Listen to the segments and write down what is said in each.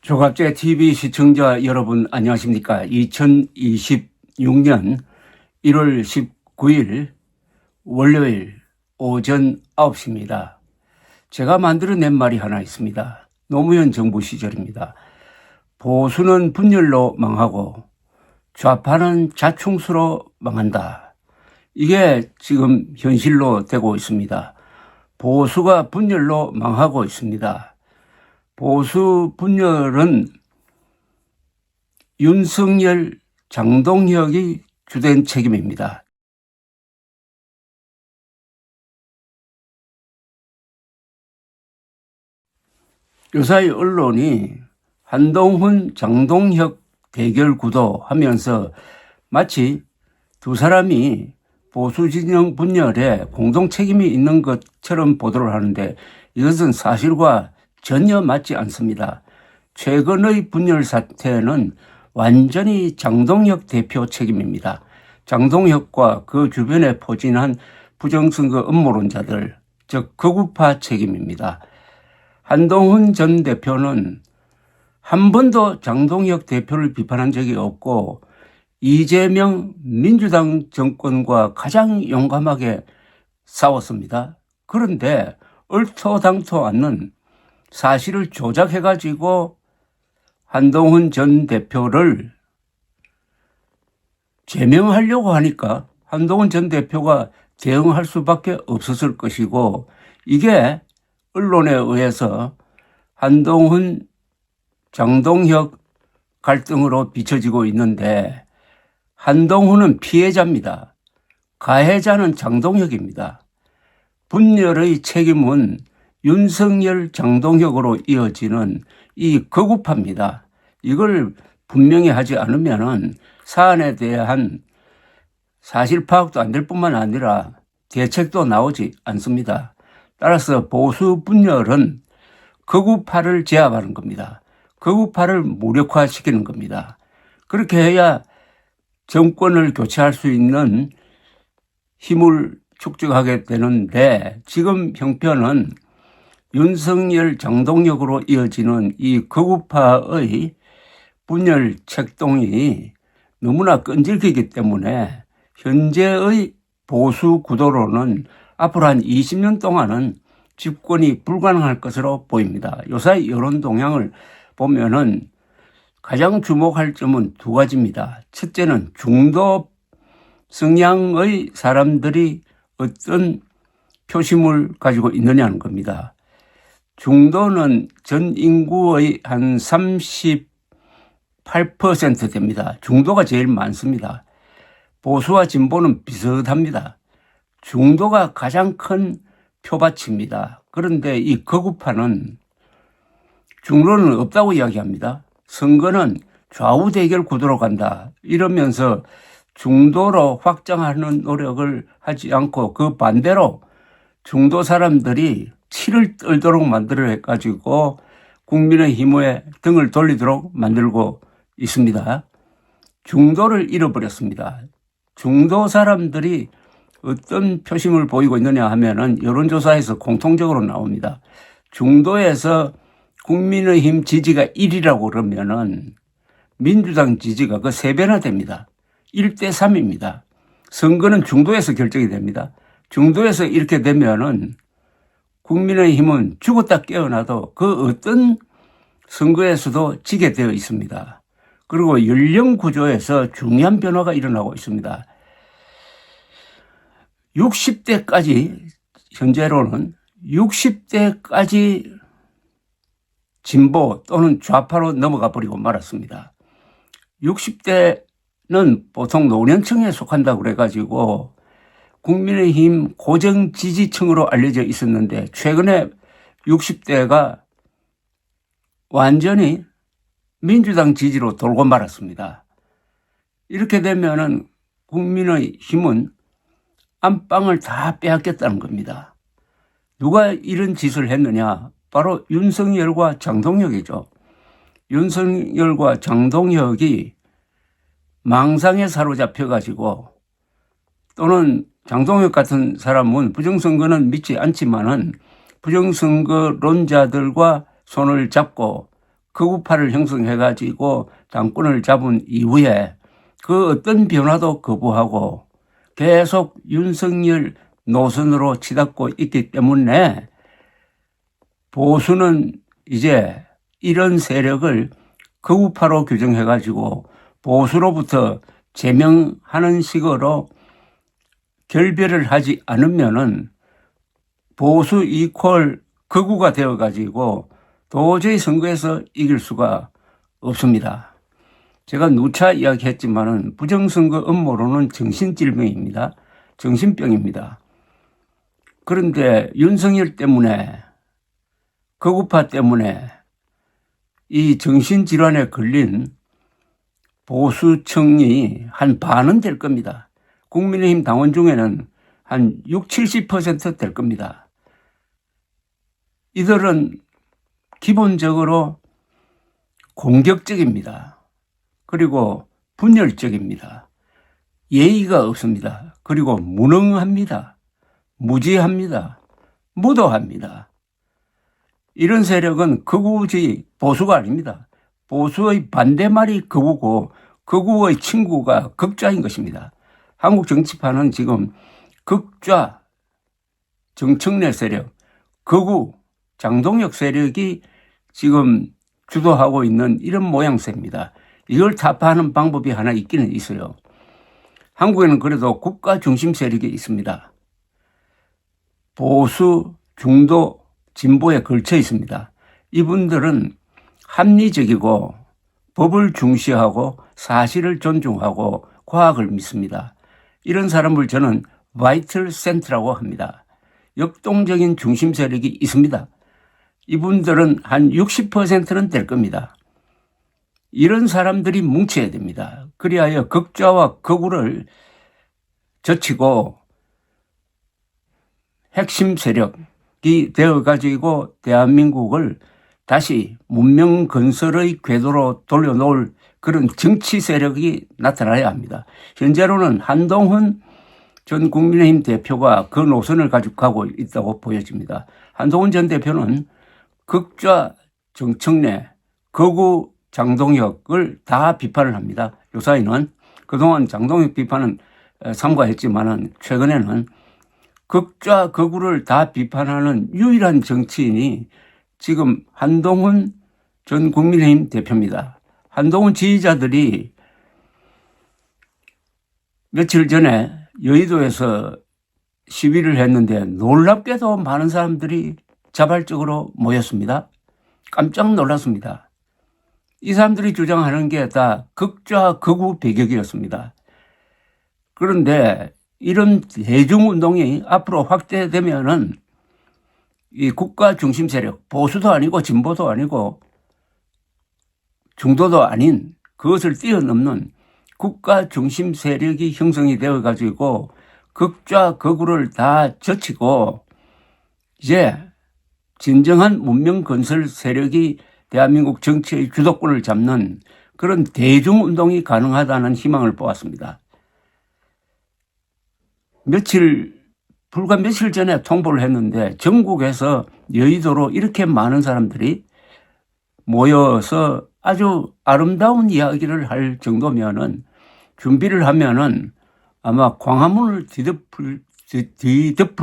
조갑제 TV 시청자 여러분 안녕하십니까? 2026년 1월 19일 월요일 오전 9시입니다. 제가 만들어낸 말이 하나 있습니다. 노무현 정부 시절입니다. 보수는 분열로 망하고 좌파는 자충수로 망한다. 이게 지금 현실로 되고 있습니다. 보수가 분열로 망하고 있습니다. 보수 분열은 윤석열, 장동혁이 주된 책임입니다. 요사이 언론이 한동훈, 장동혁 대결 구도 하면서 마치 두 사람이 보수 진영 분열에 공동 책임이 있는 것처럼 보도를 하는데 이것은 사실과 전혀 맞지 않습니다. 최근의 분열 사태는 완전히 장동혁 대표 책임입니다. 장동혁과 그 주변에 포진한 부정선거 음모론자들, 즉 극우파 책임입니다. 한동훈 전 대표는 한 번도 장동혁 대표를 비판한 적이 없고 이재명 민주당 정권과 가장 용감하게 싸웠습니다. 그런데 얼토당토 않는 사실을 조작해가지고 한동훈 전 대표를 제명하려고 하니까 한동훈 전 대표가 대응할 수밖에 없었을 것이고, 이게 언론에 의해서 한동훈, 장동혁 갈등으로 비춰지고 있는데 한동훈은 피해자입니다. 가해자는 장동혁입니다. 분열의 책임은 윤석열, 장동혁으로 이어지는 이 극우파입니다. 이걸 분명히 하지 않으면 사안에 대한 사실 파악도 안 될 뿐만 아니라 대책도 나오지 않습니다. 따라서 보수 분열은 극우파를 제압하는 겁니다. 극우파를 무력화시키는 겁니다. 그렇게 해야 정권을 교체할 수 있는 힘을 축적하게 되는데, 지금 형편은 윤석열, 장동혁으로 이어지는 이 극우파의 분열 책동이 너무나 끈질기기 때문에 현재의 보수 구도로는 앞으로 한 20년 동안은 집권이 불가능할 것으로 보입니다. 요사이 여론 동향을 보면은 가장 주목할 점은 두 가지입니다. 첫째는 중도 성향의 사람들이 어떤 표심을 가지고 있느냐는 겁니다. 중도는 전 인구의 한 38% 됩니다. 중도가 제일 많습니다. 보수와 진보는 비슷합니다. 중도가 가장 큰 표밭입니다. 그런데 이 극우파는 중도는 없다고 이야기합니다. 선거는 좌우 대결 구도로 간다 이러면서 중도로 확장하는 노력을 하지 않고 그 반대로 중도 사람들이 치를 떨도록 만들어가지고 국민의힘에 등을 돌리도록 만들고 있습니다. 중도를 잃어버렸습니다. 중도 사람들이 어떤 표심을 보이고 있느냐 하면은 여론조사에서 공통적으로 나옵니다. 중도에서 국민의힘 지지가 1이라고 그러면은 민주당 지지가 그 3배나 됩니다. 1대 3입니다. 선거는 중도에서 결정이 됩니다. 중도에서 이렇게 되면은 국민의힘은 죽었다 깨어나도 그 어떤 선거에서도 지게 되어 있습니다. 그리고 연령 구조에서 중요한 변화가 일어나고 있습니다. 60대까지 현재로는 60대까지 진보 또는 좌파로 넘어가 버리고 말았습니다. 60대는 보통 노년층에 속한다고 그래가지고 국민의힘 고정 지지층으로 알려져 있었는데 최근에 60대가 완전히 민주당 지지로 돌고 말았습니다. 이렇게 되면은 국민의힘은 안방을 다 빼앗겼다는 겁니다. 누가 이런 짓을 했느냐? 바로 윤석열과 장동혁이죠. 윤석열과 장동혁이 망상에 사로잡혀가지고, 또는 장동혁 같은 사람은 부정선거는 믿지 않지만은 부정선거론자들과 손을 잡고 극우파를 형성해가지고 당권을 잡은 이후에 그 어떤 변화도 거부하고 계속 윤석열 노선으로 치닫고 있기 때문에 보수는 이제 이런 세력을 극우파로 규정해가지고 보수로부터 제명하는 식으로 결별을 하지 않으면은 보수 이퀄 극우가 되어가지고 도저히 선거에서 이길 수가 없습니다. 제가 누차 이야기했지만은 부정선거 음모론은 정신질병입니다. 정신병입니다. 그런데 윤석열 때문에 극우파 때문에 이 정신질환에 걸린 보수층이 한 반은 될 겁니다. 국민의힘 당원 중에는 한 60, 70% 될 겁니다. 이들은 기본적으로 공격적입니다. 그리고 분열적입니다. 예의가 없습니다. 그리고 무능합니다. 무지합니다. 무도합니다. 이런 세력은 극우지 보수가 아닙니다. 보수의 반대말이 극우고 극우의 친구가 극좌인 것입니다. 한국 정치판은 지금 극좌 정청래 세력, 극우 장동혁 세력이 지금 주도하고 있는 이런 모양새입니다. 이걸 타파하는 방법이 하나 있기는 있어요. 한국에는 그래도 국가 중심 세력이 있습니다. 보수, 중도, 진보에 걸쳐 있습니다. 이분들은 합리적이고 법을 중시하고 사실을 존중하고 과학을 믿습니다. 이런 사람을 저는 바이털 센터라고 합니다. 역동적인 중심 세력이 있습니다. 이분들은 한 60%는 될 겁니다. 이런 사람들이 뭉쳐야 됩니다. 그리하여 극좌와 극우를 젖히고 핵심 세력이 되어가지고 대한민국을 다시 문명 건설의 궤도로 돌려놓을 그런 정치 세력이 나타나야 합니다. 현재로는 한동훈 전 국민의힘 대표가 그 노선을 가지고 가고 있다고 보여집니다. 한동훈 전 대표는 극좌 정청래, 극우 장동혁을 다 비판을 합니다. 요사이는 그동안 장동혁 비판은 삼가했지만은 최근에는 극좌 극우를 다 비판하는 유일한 정치인이 지금 한동훈 전 국민의힘 대표입니다. 한동훈 지지자들이 며칠 전에 여의도에서 시위를 했는데 놀랍게도 많은 사람들이 자발적으로 모였습니다. 깜짝 놀랐습니다. 이 사람들이 주장하는 게 다 극좌 극우 배격이었습니다. 그런데 이런 대중운동이 앞으로 확대되면은 이 국가 중심 세력, 보수도 아니고 진보도 아니고 중도도 아닌 그것을 뛰어넘는 국가 중심 세력이 형성이 되어 가지고 극좌 극우를 다 젖히고 이제 진정한 문명 건설 세력이 대한민국 정치의 주도권을 잡는 그런 대중운동이 가능하다는 희망을 보았습니다. 불과 며칠 전에 통보를 했는데 전국에서 여의도로 이렇게 많은 사람들이 모여서 아주 아름다운 이야기를 할 정도면은 준비를 하면은 아마 광화문을 뒤덮을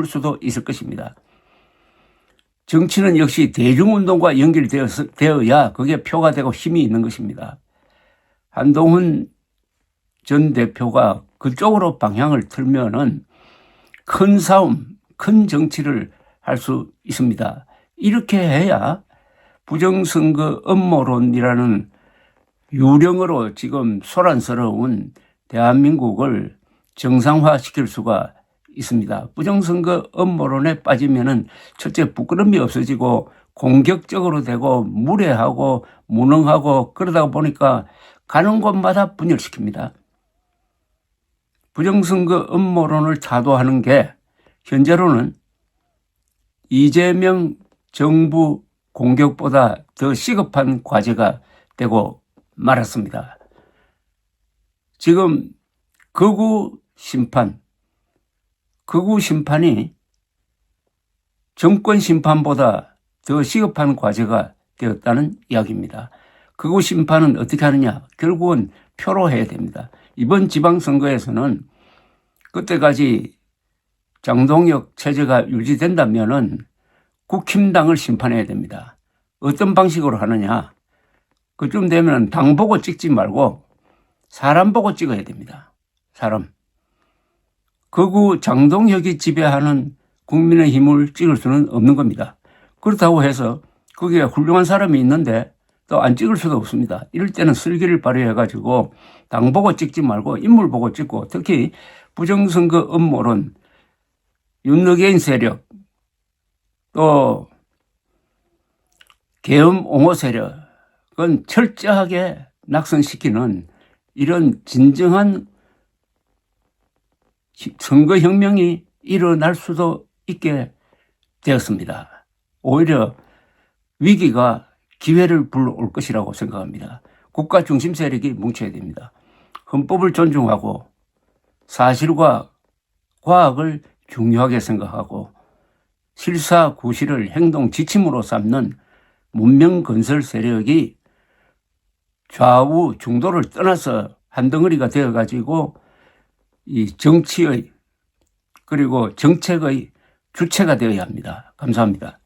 수도 있을 것입니다. 정치는 역시 대중운동과 연결되어야 그게 표가 되고 힘이 있는 것입니다. 한동훈 전 대표가 그쪽으로 방향을 틀면은 큰 싸움, 큰 정치를 할 수 있습니다. 이렇게 해야 부정선거 음모론이라는 유령으로 지금 소란스러운 대한민국을 정상화시킬 수가 있습니다. 부정선거 음모론에 빠지면은 첫째 부끄러움이 없어지고 공격적으로 되고 무례하고 무능하고 그러다 보니까 가는 곳마다 분열시킵니다. 부정선거 음모론을 타도하는 게 현재로는 이재명 정부 공격보다 더 시급한 과제가 되고 말았습니다. 지금 극우 심판이 정권 심판보다 더 시급한 과제가 되었다는 이야기입니다. 극우 심판은 어떻게 하느냐? 결국은 표로 해야 됩니다. 이번 지방선거에서는 그때까지 장동혁 체제가 유지된다면은 국힘당을 심판해야 됩니다. 어떤 방식으로 하느냐? 그쯤 되면 당 보고 찍지 말고 사람 보고 찍어야 됩니다. 사람. 극우 장동혁이 지배하는 국민의힘을 찍을 수는 없는 겁니다. 그렇다고 해서 거기에 훌륭한 사람이 있는데 또 안 찍을 수도 없습니다. 이럴 때는 슬기를 발휘해가지고 당 보고 찍지 말고 인물 보고 찍고, 특히 부정선거 음모론, 윤너게인 세력, 또 계엄 옹호 세력은 철저하게 낙선시키는 이런 진정한 선거혁명이 일어날 수도 있게 되었습니다. 오히려 위기가 기회를 불러올 것이라고 생각합니다. 국가 중심 세력이 뭉쳐야 됩니다. 헌법을 존중하고 사실과 과학을 중요하게 생각하고 실사구실을 행동 지침으로 삼는 문명 건설 세력이 좌우 중도를 떠나서 한 덩어리가 되어가지고 이 정치의 그리고 정책의 주체가 되어야 합니다. 감사합니다.